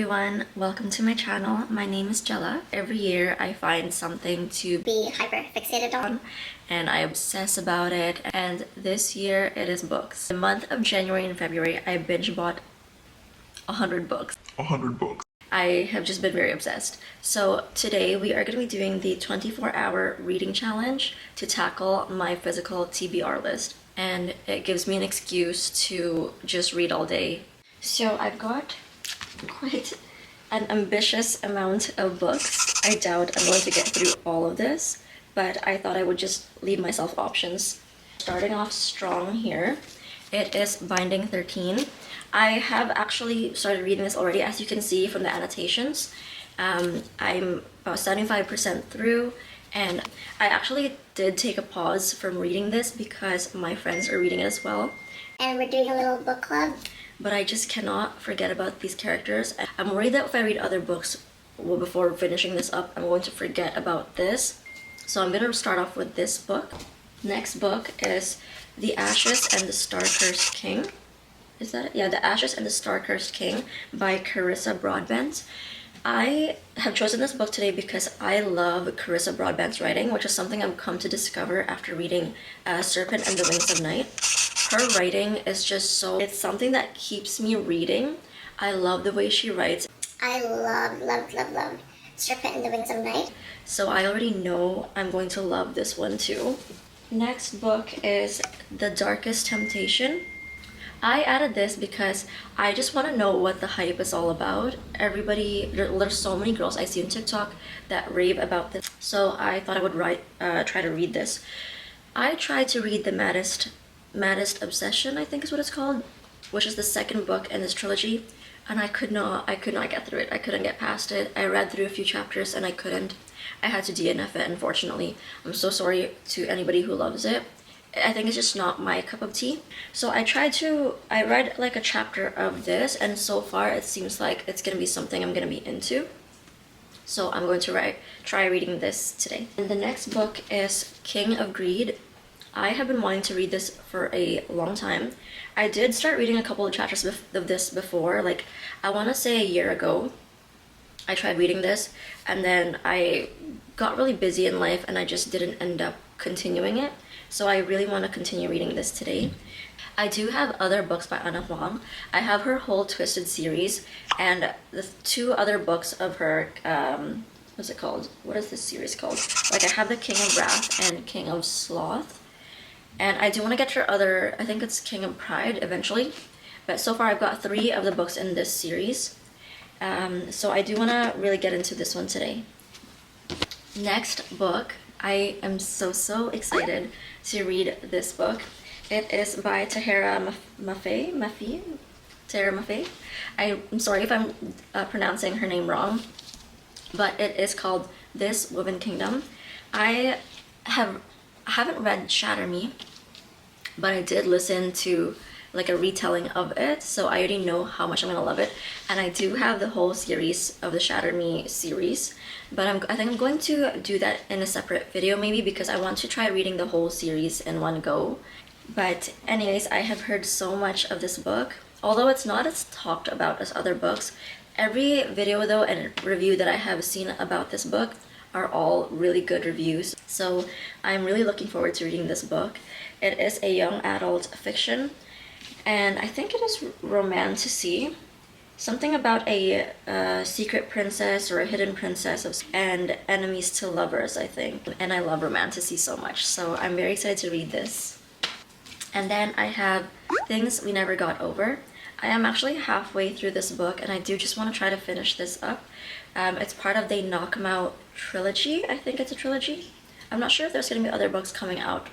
everyone, welcome to my channel. My name is Jella. Every year I find something to be hyper fixated on and I obsess about it, and this year it is books. The month of January and February I binge bought 100 books. I have just been very obsessed. So today we are going to be doing the 24-hour reading challenge to tackle my physical TBR list, and it gives me an excuse to just read all day. So I've got quite an ambitious amount of books. I doubt I'm going to get through all of this, but I thought I would just leave myself options. Starting off strong here, it is Binding 13. I have actually started reading this already, as you can see from the annotations. I'm about 75% through, and I actually did take a pause from reading this because my friends are reading it as well. And we're doing a little book club. But I just cannot forget about these characters. I'm worried that if I read other books before finishing this up, I'm going to forget about this. So I'm going to start off with this book. Next book is The Ashes and the Star-Cursed King. Is that it? Yeah, The Ashes and the Star-Cursed King by Carissa Broadbent. I have chosen this book today because I love Carissa Broadbent's writing, which is something I've come to discover after reading Serpent and the Wings of Night. Her writing is just so, it's something that keeps me reading. I love the way she writes. I love Serpent and the Wings of Night. So I already know I'm going to love this one too. Next book is The Darkest Temptation. I added this because I just want to know what the hype is all about. There's so many girls I see on TikTok that rave about this. So I thought I would try to read this. I tried to read The Maddest Obsession, I think is what it's called, which is the second book in this trilogy, and I could not get through it. I couldn't get past it. I read through a few chapters and I couldn't. I had to DNF it, unfortunately. I'm so sorry to anybody who loves it. I think it's just not my cup of tea. So I read like a chapter of this, and so far it seems like it's gonna be something I'm gonna be into. So I'm going to try reading this today. And the next book is King of Greed. I have been wanting to read this for a long time. I did start reading a couple of chapters of this before, like I want to say a year ago. I tried reading this and then I got really busy in life and I just didn't end up continuing it. So I really want to continue reading this today. I do have other books by Anna Huang. I have her whole Twisted series and the two other books of her, what's it called? What is this series called? Like I have the King of Wrath and King of Sloth. And I do want to get her other, I think it's King of Pride eventually. But so far I've got 3 of the books in this series. So I do want to really get into this one today. Next book, I am so excited to read this book. It is by Tahira Mafi. Tahira Mafi. I'm sorry if I'm pronouncing her name wrong, but it is called This Woven Kingdom. I haven't read Shatter Me, but I did listen to like a retelling of it, so I already know how much I'm gonna love it. And I do have the whole series of the Shatter Me series, but I think I'm going to do that in a separate video maybe, because I want to try reading the whole series in one go. But anyways, I have heard so much of this book. Although it's not as talked about as other books, every video though and review that I have seen about this book are all really good reviews. So I'm really looking forward to reading this book. It is a young adult fiction, and I think it is romantasy. Something about a secret princess or a hidden princess and enemies to lovers, I think. And I love romantasy so much, so I'm very excited to read this. And then I have Things We Never Got Over. I am actually halfway through this book and I do just want to try to finish this up. It's part of the Knock 'em Out trilogy. I think it's a trilogy. I'm not sure if there's going to be other books coming out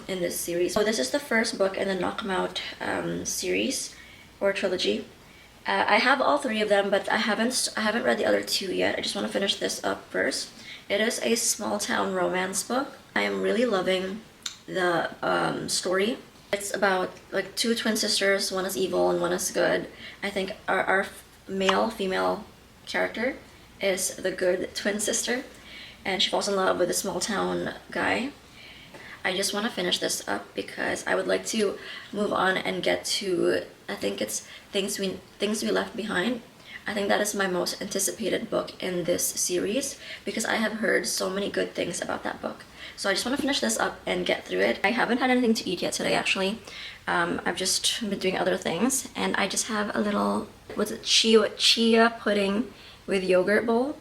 in this series. So this is the first book in the Knock 'em Out series or trilogy. I have all 3 of them, but I haven't read the other 2 yet. I just want to finish this up first. It is a small town romance book. I am really loving the story. It's about like 2 twin sisters. One is evil and one is good. I think our male-female character is the good twin sister, and she falls in love with a small town guy. I just want to finish this up because I would like to move on and get to, I think it's Things We Left Behind. I think that is my most anticipated book in this series because I have heard so many good things about that book. So I just want to finish this up and get through it. I haven't had anything to eat yet today, actually. I've just been doing other things, and I just have a little, what's it, chia pudding with yogurt bowl.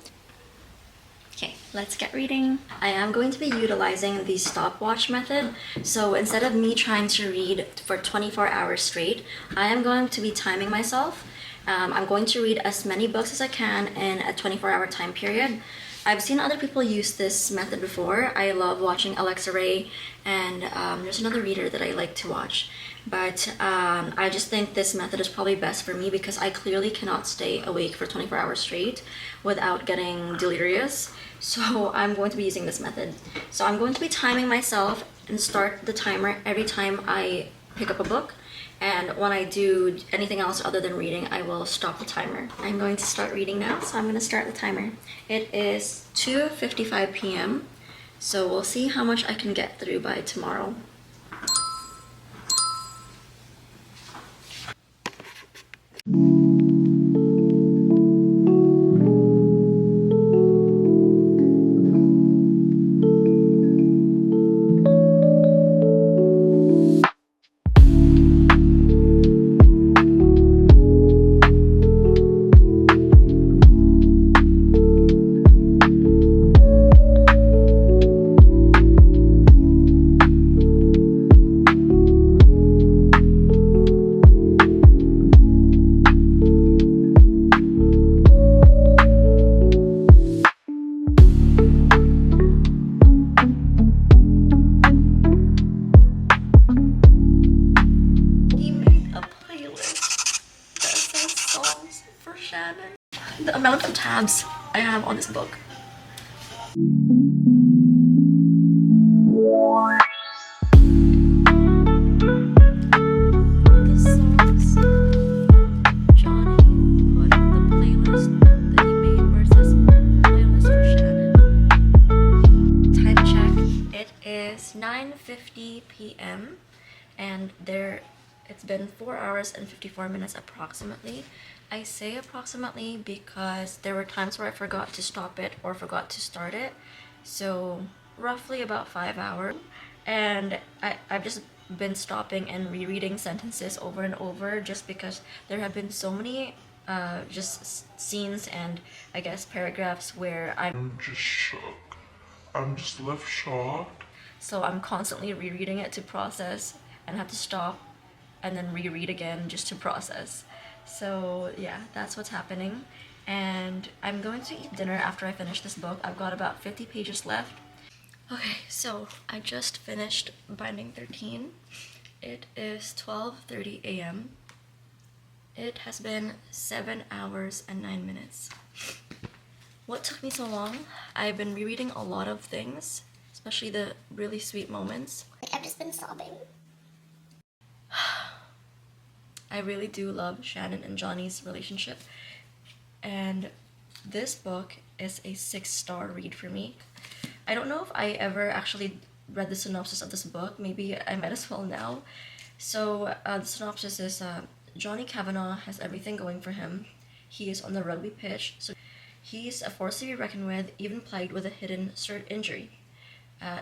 Okay, let's get reading. I am going to be utilizing the stopwatch method. So instead of me trying to read for 24 hours straight, I am going to be timing myself. I'm going to read as many books as I can in a 24-hour time period. I've seen other people use this method before. I love watching Alexa Ray, and there's another reader that I like to watch. But I just think this method is probably best for me because I clearly cannot stay awake for 24 hours straight without getting delirious. So I'm going to be using this method. So I'm going to be timing myself and start the timer every time I pick up a book. And when I do anything else other than reading, I will stop the timer. I'm going to start reading now, so I'm going to start the timer. It is 2:55 p.m. So we'll see how much I can get through by tomorrow. The amount of tabs I have on this book. The songs Johnny put in the playlist that he made versus playlist for Shannon. Time check. It is 9:50 p.m. and it's been 4 hours and 54 minutes approximately. I say approximately because there were times where I forgot to stop it or forgot to start it. So roughly about 5 hours. And I've just been stopping and rereading sentences over and over just because there have been so many just scenes and I guess paragraphs where I'm just shook. I'm just left shocked. So I'm constantly rereading it to process and have to stop and then reread again just to process. So yeah, that's what's happening. And I'm going to eat dinner after I finish this book. I've got about 50 pages left. Okay, so I just finished Binding 13. It is 12:30 a.m. It has been 7 hours and 9 minutes. What took me so long? I've been rereading a lot of things, especially the really sweet moments. I've just been sobbing. I really do love Shannon and Johnny's relationship, and this book is a 6-star read for me. I don't know if I ever actually read the synopsis of this book. Maybe I might as well now. So the synopsis is Johnny Kavanagh has everything going for him. He is on the rugby pitch, so he's a force to be reckoned with, even plagued with a hidden cert injury.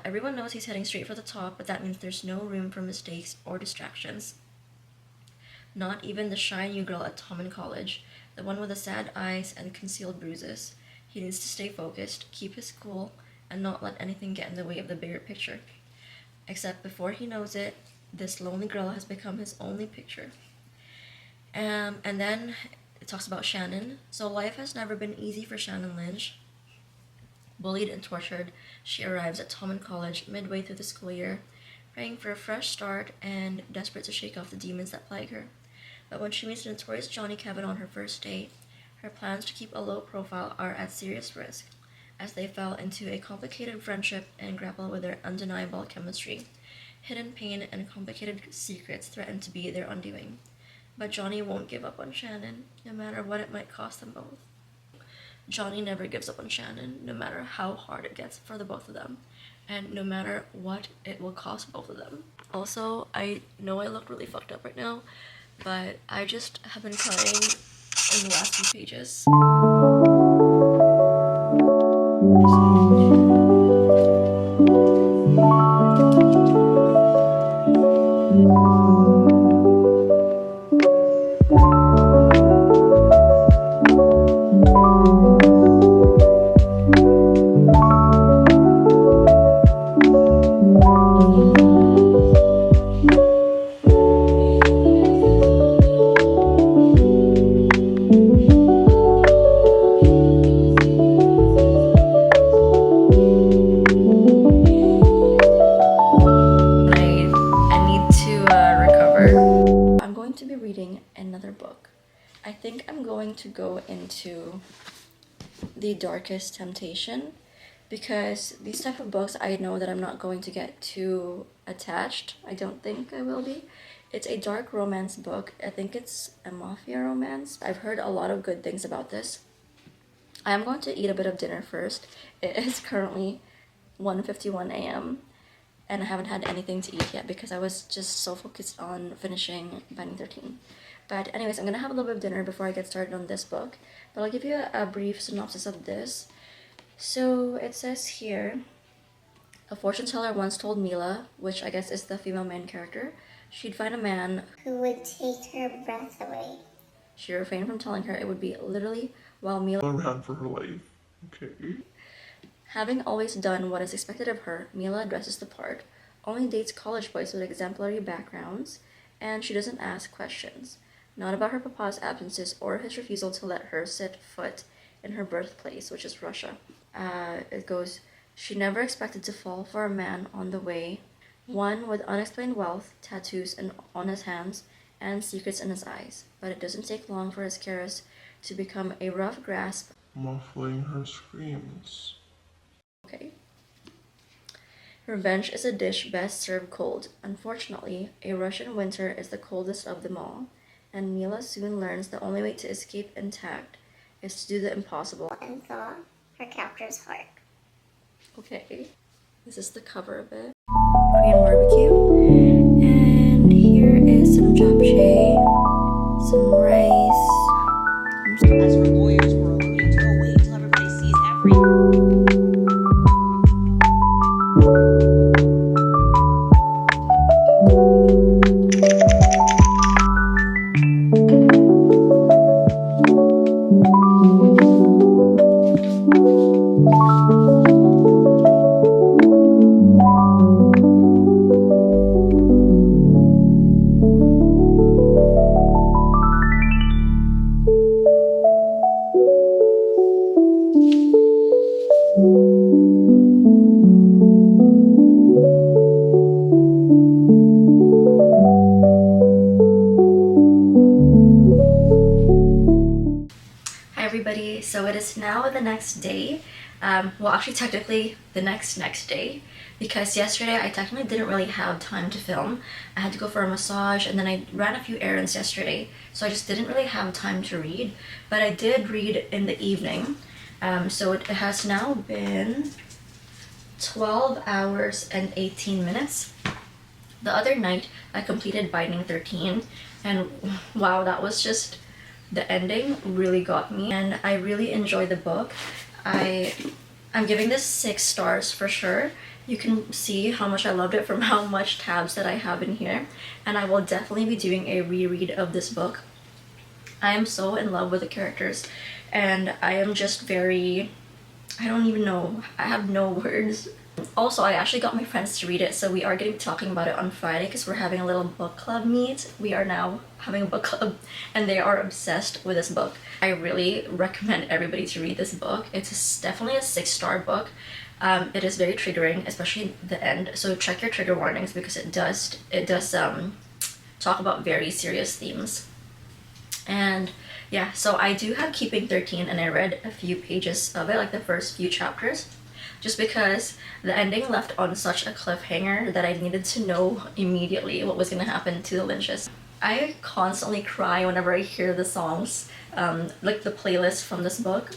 Everyone knows he's heading straight for the top, but that means there's no room for mistakes or distractions. Not even the shy new girl at Tom in college, the one with the sad eyes and concealed bruises. He needs to stay focused, keep his cool, and not let anything get in the way of the bigger picture. Except before he knows it, this lonely girl has become his only picture. And then it talks about Shannon. So life has never been easy for Shannon Lynch. Bullied and tortured, she arrives at Tom in college midway through the school year, praying for a fresh start and desperate to shake off the demons that plague her. But when she meets the notorious Johnny Kevin on her first date, her plans to keep a low profile are at serious risk, as they fell into a complicated friendship and grapple with their undeniable chemistry. Hidden pain and complicated secrets threaten to be their undoing. But Johnny won't give up on Shannon, no matter what it might cost them both. Johnny never gives up on Shannon, no matter how hard it gets for the both of them, and no matter what it will cost both of them. Also, I know I look really fucked up right now, but I just have been crying in the last few pages. Another book. I think I'm going to go into The Darkest Temptation because these type of books I know that I'm not going to get too attached. I don't think I will be. It's a dark romance book. I think it's a mafia romance. I've heard a lot of good things about this. I am going to eat a bit of dinner first. It is currently 1:51 a.m. and I haven't had anything to eat yet because I was just so focused on finishing Binding 13. But anyways, I'm gonna have a little bit of dinner before I get started on this book. But I'll give you a brief synopsis of this. So it says here, a fortune teller once told Mila, which I guess is the female main character, she'd find a man who would take her breath away. She refrained from telling her it would be literally while Mila ran for her life. Okay. Having always done what is expected of her, Mila dresses the part, only dates college boys with exemplary backgrounds, and she doesn't ask questions. Not about her papa's absences or his refusal to let her set foot in her birthplace, which is Russia. It goes, she never expected to fall for a man on the way, one with unexplained wealth, tattoos on his hands, and secrets in his eyes. But it doesn't take long for his caress to become a rough grasp, muffling her screams. Okay. Revenge is a dish best served cold. Unfortunately, a Russian winter is the coldest of them all, and Mila soon learns the only way to escape intact is to do the impossible and thaw her captor's heart. Okay, this is the cover of it. Korean barbecue, and here is some japchae, some rice. As her lawyers were alluding to, wait till everybody sees every... So it is now the next day. Well, actually technically the next day, because yesterday I technically didn't really have time to film. I had to go for a massage and then I ran a few errands yesterday, so I just didn't really have time to read, but I did read in the evening. So it has now been 12 hours and 18 minutes. The other night I completed Binding 13 and wow, that was just, the ending really got me and I really enjoyed the book. I'm giving this 6 stars for sure. You can see how much I loved it from how much tabs that I have in here, and I will definitely be doing a reread of this book. I am so in love with the characters and I am just very, I don't even know, I have no words. Also, I actually got my friends to read it, so we are going to be talking about it on Friday because we're having a little book club meet. We are now having a book club and they are obsessed with this book. I really recommend everybody to read this book. It's definitely a 6-star book. It is very triggering, especially the end, so check your trigger warnings because it does talk about very serious themes. And yeah, so I do have Keeping 13 and I read a few pages of it, like the first few chapters, just because the ending left on such a cliffhanger that I needed to know immediately what was going to happen to the Lynches. I constantly cry whenever I hear the songs, like the playlist from this book.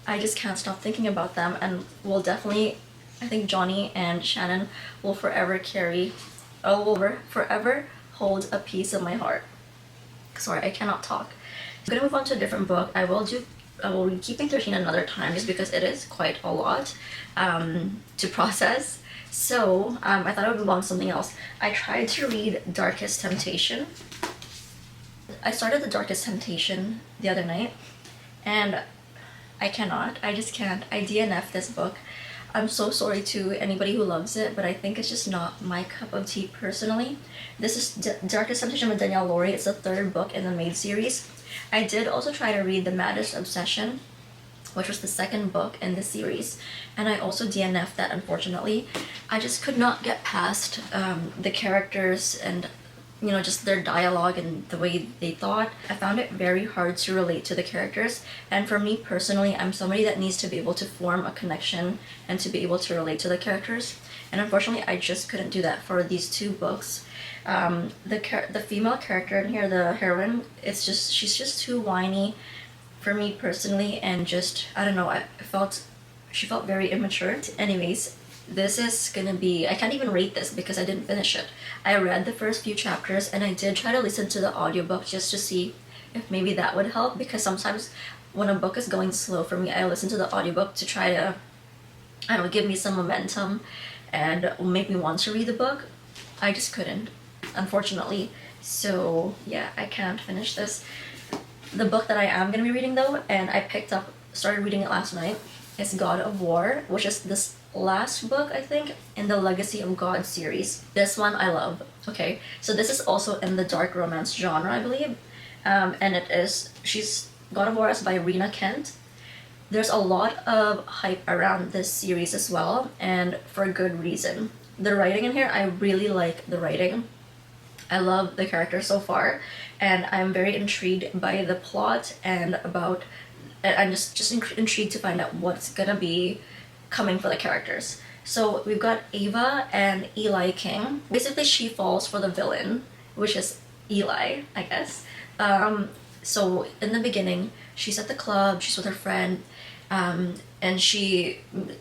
I just can't stop thinking about them, and will definitely, I think Johnny and Shannon will forever hold a piece of my heart. Sorry, I cannot talk. I'm gonna move on to a different book. I will read Keeping 13 another time just because it is quite a lot to process. So I thought I would move on to something else. I tried to read Darkest Temptation. I started The Darkest Temptation the other night and I just can't. I DNF'd this book. I'm so sorry to anybody who loves it, but I think it's just not my cup of tea personally. This is Darkest Temptation with Danielle Laurie. It's the third book in the Maid series. I did also try to read The Maddest Obsession, which was the second book in the series, and I also DNF'd that, unfortunately. I just could not get past the characters and just their dialogue and the way they thought. I found it very hard to relate to the characters, and for me personally, I'm somebody that needs to be able to form a connection and to be able to relate to the characters, and unfortunately I just couldn't do that for these two books. The female character in here, the heroine, she's just too whiny for me personally, and just, I don't know, she felt very immature. Anyways, this is gonna be, I can't even rate this because I didn't finish it. I read the first few chapters and I did try to listen to the audiobook just to see if maybe that would help, because sometimes when a book is going slow for me, I listen to the audiobook to try to, I don't know, give me some momentum and make me want to read the book. I just couldn't, unfortunately. So yeah, I can't finish this. The book that I am gonna be reading though, and I started reading it last night, is God of War, which is this last book, I think, in the Legacy of God series. This one I love. Okay, so this is also in the dark romance genre, I believe. And God of War is by Rena Kent. There's a lot of hype around this series as well, and for good reason. The writing in here, I really like the writing. I love the characters so far, and I'm very intrigued by the plot and I'm just intrigued to find out what's gonna be coming for the characters. So we've got Ava and Eli King. Basically, she falls for the villain, which is Eli, I guess. So in the beginning, she's at the club, she's with her friend, and she's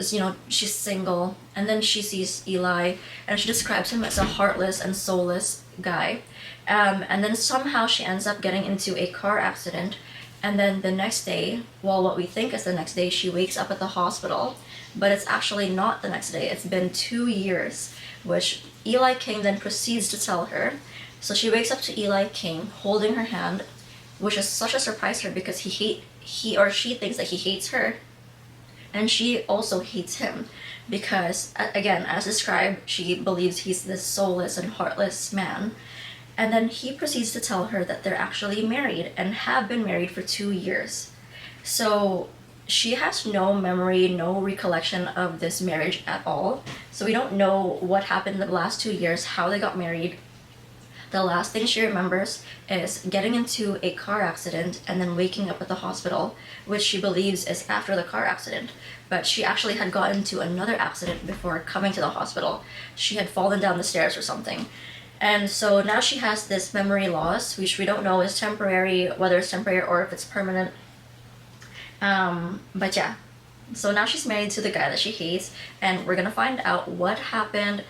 single, and then she sees Eli, and she describes him as a heartless and soulless guy. And then somehow she ends up getting into a car accident, and then the next day, well, what we think is the next day, she wakes up at the hospital, but it's actually not the next day. It's been 2 years, which Eli King then proceeds to tell her. So she wakes up to Eli King holding her hand, which is such a surprise to her because he or she thinks that he hates her, and she also hates him because, again, as described, she believes he's this soulless and heartless man. And then he proceeds to tell her that they're actually married and have been married for 2 years. So she has no memory, no recollection of this marriage at all. So we don't know what happened in the last 2 years, how they got married. The last thing she remembers is getting into a car accident and then waking up at the hospital, which she believes is after the car accident. But she actually had gotten into another accident before coming to the hospital. She had fallen down the stairs or something. And so now she has this memory loss, which we don't know is temporary, whether it's temporary or if it's permanent. But yeah, so now she's married to the guy that she hates, and we're gonna find out what happened,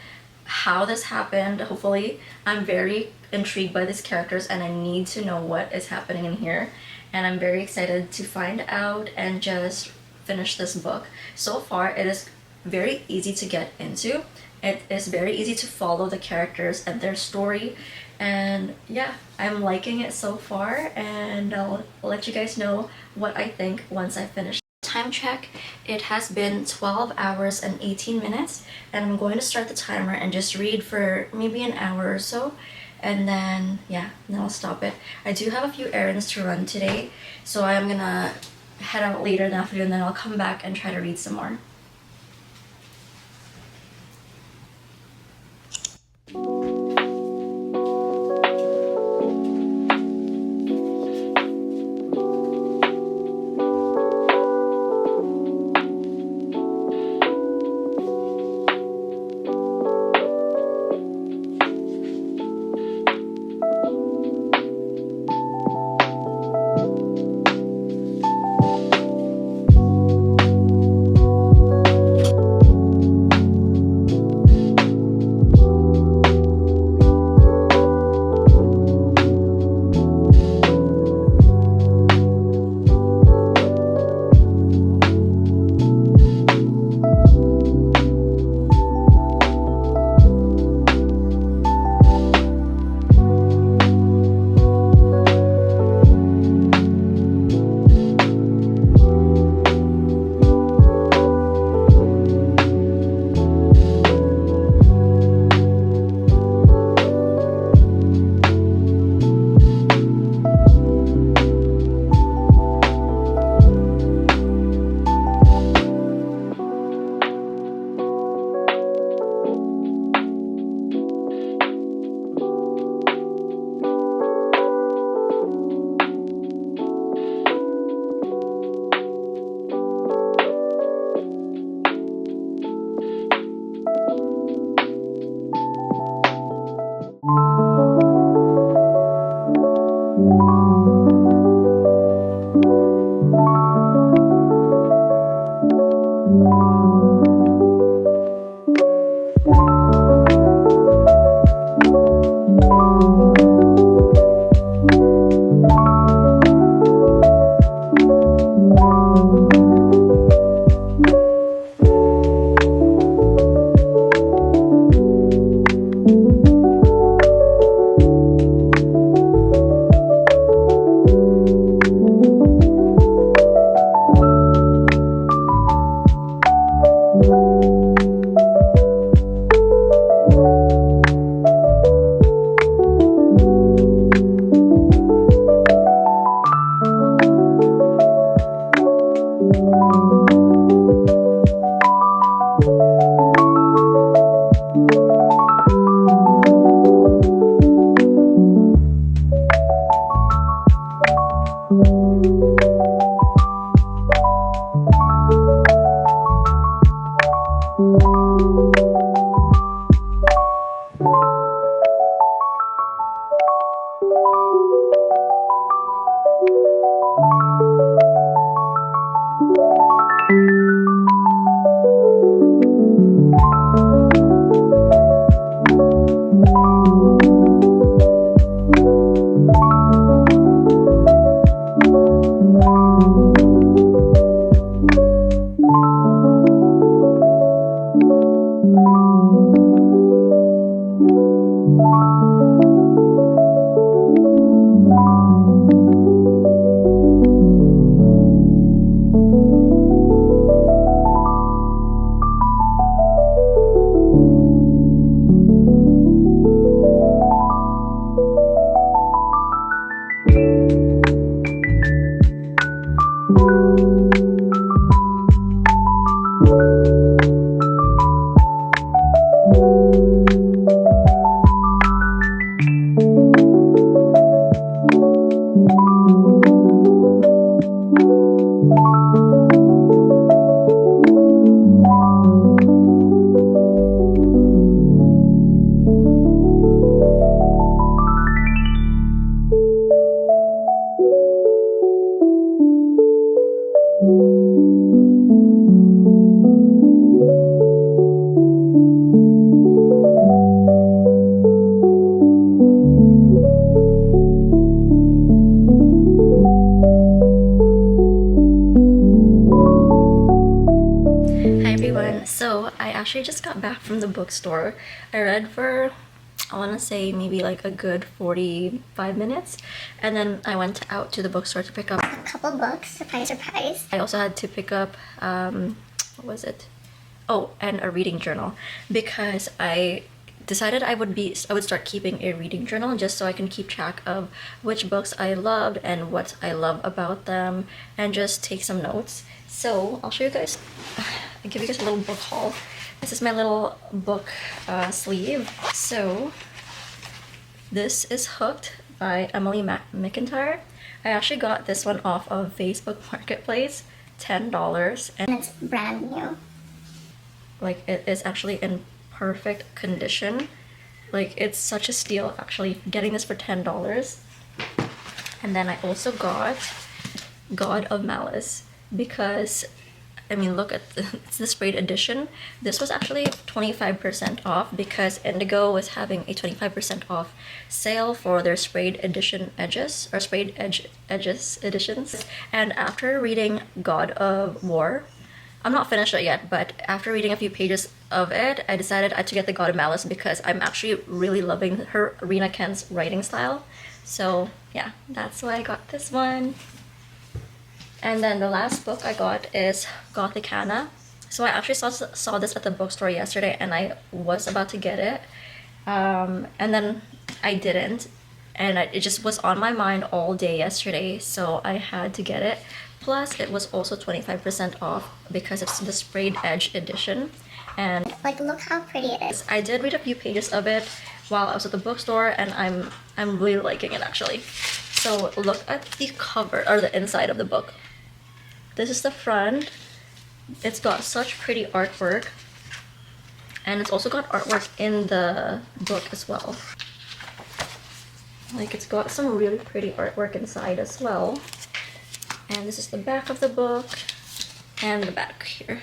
how this happened, hopefully. I'm very intrigued by these characters and I need to know what is happening in here, and I'm very excited to find out and just finish this book. So far, it is very easy to get into. It is very easy to follow the characters and their story, and yeah, I'm liking it so far, and I'll let you guys know what I think once I finish. Time check, it has been 12 hours and 18 minutes, and I'm going to start the timer and just read for maybe an hour or so, and then yeah, then I'll stop it. I do have a few errands to run today, so I'm gonna head out later in the afternoon, and then I'll come back and try to read some more. actually just got back from the bookstore. I read for, I want to say maybe like a good 45 minutes, and then I went out to the bookstore to pick up A couple books, surprise, surprise. I also had to pick up what was it? Oh, and a reading journal, because I decided I would start keeping a reading journal just so I can keep track of which books I loved and what I love about them, and just take some notes. So I'll show you guys, I'll give you guys a little book haul. This is my little book sleeve. So this is Hooked by Emily McIntyre. I actually got this one off of Facebook Marketplace, $10, and And it's brand new. like it is actually in perfect condition. Like it's such a steal actually getting this for $10. And then I also got God of Malice, because I mean, look at it's the sprayed edition. This was actually 25% off because Indigo was having a 25% off sale for their sprayed edition edges, or sprayed edges editions. And after reading God of War, I'm not finished it yet, but after reading a few pages of it, I decided to get the God of Malice because I'm actually really loving her Rena Kent's writing style. So yeah, that's why I got this one. And then the last book I got is Gothic Hannah. So I actually saw this at the bookstore yesterday, and I was about to get it. And then I didn't. And it just was on my mind all day yesterday, so I had to get it. Plus, it was also 25% off because it's the sprayed edge edition. And Like, look how pretty it is. I did read a few pages of it while I was at the bookstore, and I'm really liking it actually. So look at the cover, or the inside of the book. This is the front. It's got such pretty artwork, and it's also got artwork in the book as well. Like, it's got some really pretty artwork inside as well. And this is the back of the book, and the back here.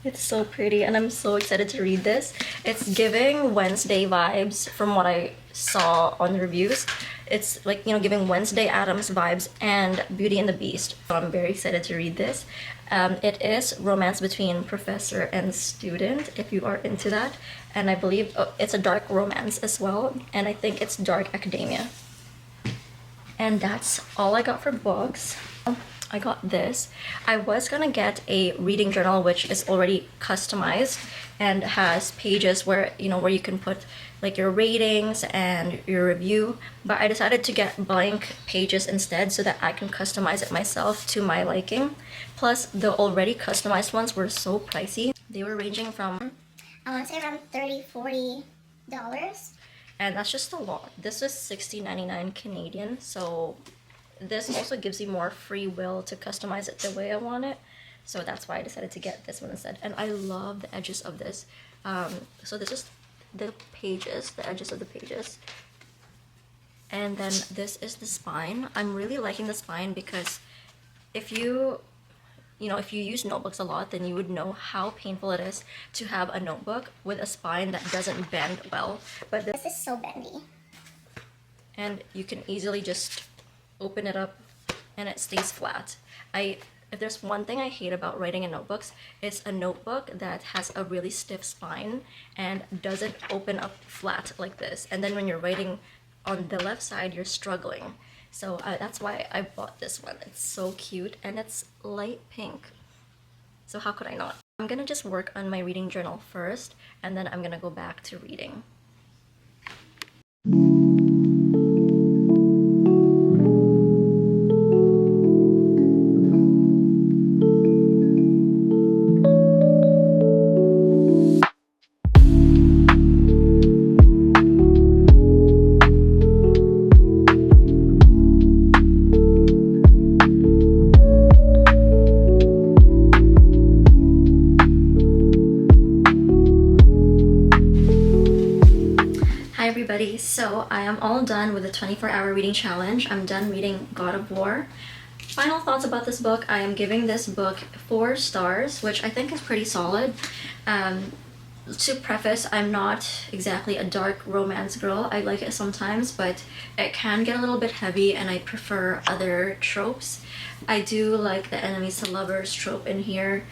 It's so pretty, and I'm so excited to read this. It's giving Wednesday vibes from what I saw on the reviews. It's like, you know, giving Wednesday Addams vibes and Beauty and the Beast. So I'm very excited to read this. It is romance between professor and student, if you are into that. And I believe it's a dark romance as well. And I think it's dark academia. And that's all I got for books. I got this. I was gonna get a reading journal which is already customized and has pages where, you know, where you can put like your ratings and your review, but I decided to get blank pages instead so that I can customize it myself to my liking. Plus, the already customized ones were so pricey. They were ranging from, I want to say around $30-40. and that's just a lot. This is $60.99 Canadian, so this also gives you more free will to customize it the way I want it. So that's why I decided to get this one instead. And I love the edges of this. So this is the pages, the edges of the pages. And then this is the spine. I'm really liking the spine because if you use notebooks a lot, then you would know how painful it is to have a notebook with a spine that doesn't bend well. But This is so bendy. and you can easily just open it up and it stays flat. If there's one thing I hate about writing in notebooks, it's a notebook that has a really stiff spine and doesn't open up flat like this. And then when you're writing on the left side, you're struggling. So that's why I bought this one. It's so cute and it's light pink. So how could I not? I'm gonna just work on my reading journal first, and then I'm gonna go back to reading. Hi everybody, so I am all done with the 24-hour reading challenge. I'm done reading God of War. Final thoughts about this book: I am giving this book 4 stars, which I think is pretty solid. To preface, I'm not exactly a dark romance girl. I like it sometimes, but it can get a little bit heavy and I prefer other tropes. I do like the enemies to lovers trope in here.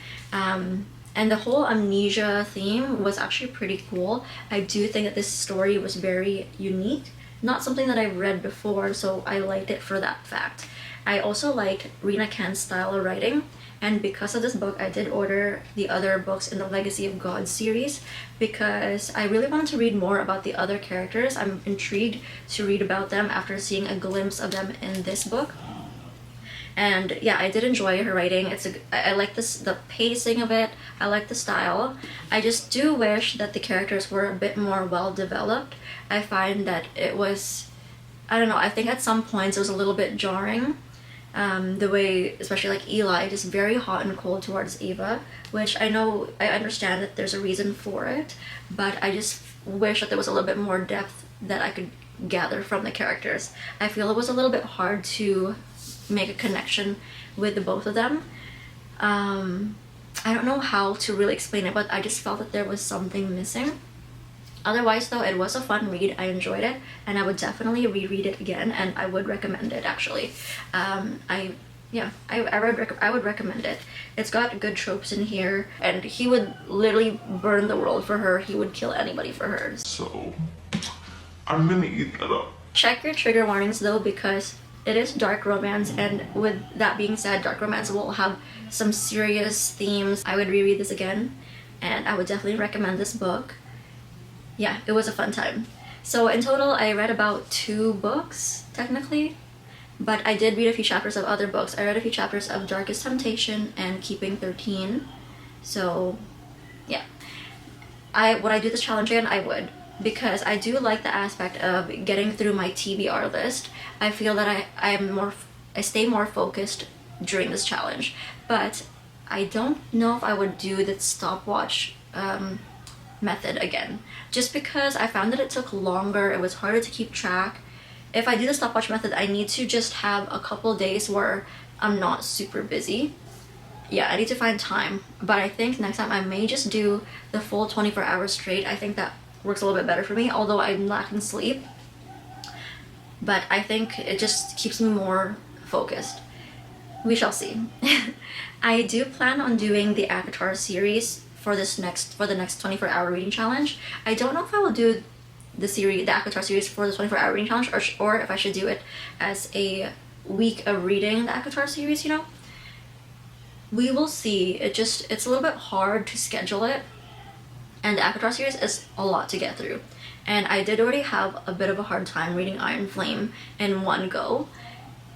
And the whole amnesia theme was actually pretty cool. I do think that this story was very unique. Not something that I've read before, so I liked it for that fact. I also liked Rina Ken's style of writing, and because of this book, I did order the other books in the Legacy of God series because I really wanted to read more about the other characters. I'm intrigued to read about them after seeing a glimpse of them in this book. And yeah, I did enjoy her writing. I like the pacing of it. I like the style. I just do wish that the characters were a bit more well developed. I find that it was, I don't know, I think at some points it was a little bit jarring. The way, especially like Eli, just very hot and cold towards Ava, which I understand that there's a reason for it, but I just wish that there was a little bit more depth that I could gather from the characters. I feel it was a little bit hard to make a connection with the both of them. I don't know how to really explain it, but I just felt that there was something missing. Otherwise though, it was a fun read. I enjoyed it, and I would definitely reread it again, and I would recommend it actually. I would recommend it. It's got good tropes in here, and he would literally burn the world for her. He would kill anybody for her. So, I'm gonna eat that up. Check your trigger warnings though, because it is dark romance, and with that being said, dark romance will have some serious themes. I would reread this again, and I would definitely recommend this book. Yeah, it was a fun time. So in total, I read about 2 books, technically, but I did read a few chapters of other books. I read a few chapters of Darkest Temptation and Keeping 13. So, yeah. Would I do this challenge again? I would. Because I do like the aspect of getting through my TBR list. I feel that I stay more focused during this challenge. But I don't know if I would do the stopwatch method again, just because I found that it took longer. It was harder to keep track. If I do the stopwatch method, I need to just have a couple days where I'm not super busy. Yeah, I need to find time, but I think next time I may just do the full 24 hours straight. I think that works a little bit better for me, although I'm lacking sleep, but I think it just keeps me more focused. We shall see. I do plan on doing the ACOTAR series for the next 24-hour reading challenge. I don't know if I will do the ACOTAR series for the 24-hour reading challenge, or if I should do it as a week of reading the ACOTAR series, you know? We will see. It's a little bit hard to schedule it, and the ACOTAR series is a lot to get through. And I did already have a bit of a hard time reading Iron Flame in one go,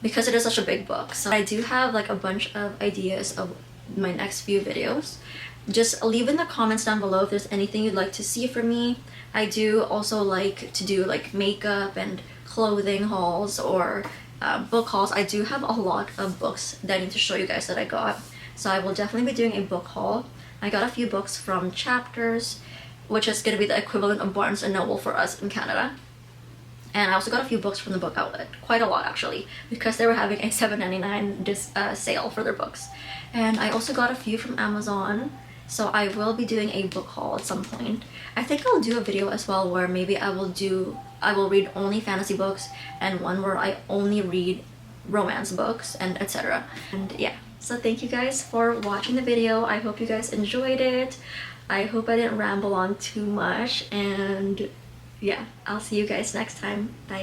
because it is such a big book. So I do have like a bunch of ideas of my next few videos. Just leave in the comments down below if there's anything you'd like to see from me. I do also like to do like makeup and clothing hauls, or book hauls. I do have a lot of books that I need to show you guys that I got. So I will definitely be doing a book haul. I got a few books from Chapters, which is going to be the equivalent of Barnes & Noble for us in Canada. And I also got a few books from the Book Outlet, quite a lot actually, because they were having a $7.99 sale for their books. And I also got a few from Amazon, so I will be doing a book haul at some point. I think I'll do a video as well where maybe I will read only fantasy books, and one where I only read romance books, and etc. And yeah, so thank you guys for watching the video. I hope you guys enjoyed it. I hope I didn't ramble on too much, and yeah, I'll see you guys next time. Bye.